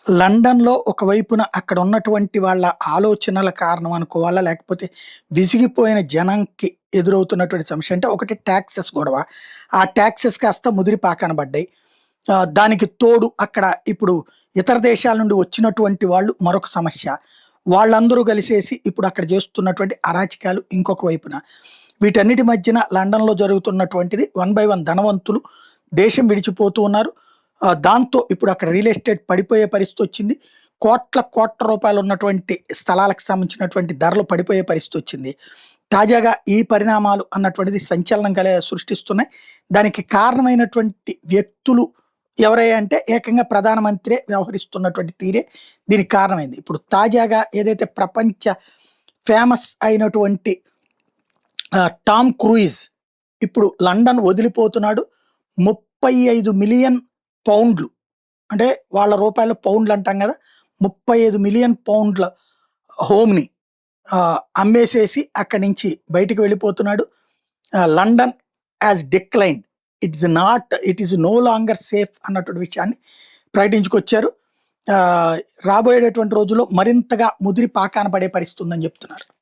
లండన్‌లో ఒకవైపున అక్కడ ఉన్నటువంటి వాళ్ళ ఆలోచనల కారణం అనుకోవాలా? లేకపోతే విసిగిపోయిన జనంకి ఎదురవుతున్నటువంటి సమస్య అంటే ఒకటి టాక్సెస్ గొడవ. ఆ టాక్సెస్ కాస్త ముదిరిపాకాన పడ్డాయి. దానికి తోడు అక్కడ ఇప్పుడు ఇతర దేశాల నుండి వచ్చినటువంటి వాళ్ళు మరొక సమస్య. వాళ్ళందరూ కలిసేసి ఇప్పుడు అక్కడ చేస్తున్నటువంటి అరాచకాలు ఇంకొక వైపున. వీటన్నిటి మధ్యన లండన్‌లో జరుగుతున్నటువంటిది వన్ బై వన్ ధనవంతులు దేశం విడిచిపోతూ ఉన్నారు. దాంతో ఇప్పుడు అక్కడ రియల్ ఎస్టేట్ పడిపోయే పరిస్థితొచ్చింది. కోట్ల రూపాయలు ఉన్నటువంటి స్థలాలకు సంబంధించినటువంటి ధరలు పడిపోయే పరిస్థితొచ్చింది. తాజాగా ఈ పరిణామాలు అన్నటువంటిది సంచలనం సృష్టిస్తున్నాయి. దానికి కారణమైనటువంటి వ్యక్తులు ఎవరయ్యా అంటే ఏకంగా ప్రధానమంత్రే వ్యవహరిస్తున్నటువంటి తీరే దీనికి కారణమైంది. ఇప్పుడు తాజాగా ఏదైతే ప్రపంచ ఫేమస్ అయినటువంటి టామ్ క్రూయిజ్ ఇప్పుడు లండన్ వదిలిపోతున్నాడు. 35,000,000 అంటే వాళ్ళ రూపాయలు పౌండ్లు అంటాం కదా! 35,000,000 పౌండ్ల హోమ్‌ని అమ్మేసేసి అక్కడి నుంచి బయటికి వెళ్ళిపోతున్నాడు. London has declined. It is no longer safe అన్నటువంటి విషయాన్ని ప్రకటించుకొచ్చారు. రాబోయేటటువంటి రోజుల్లో మరింతగా ముదిరి పాకాన పడే పరిస్థితి ఉందని చెప్తున్నారు.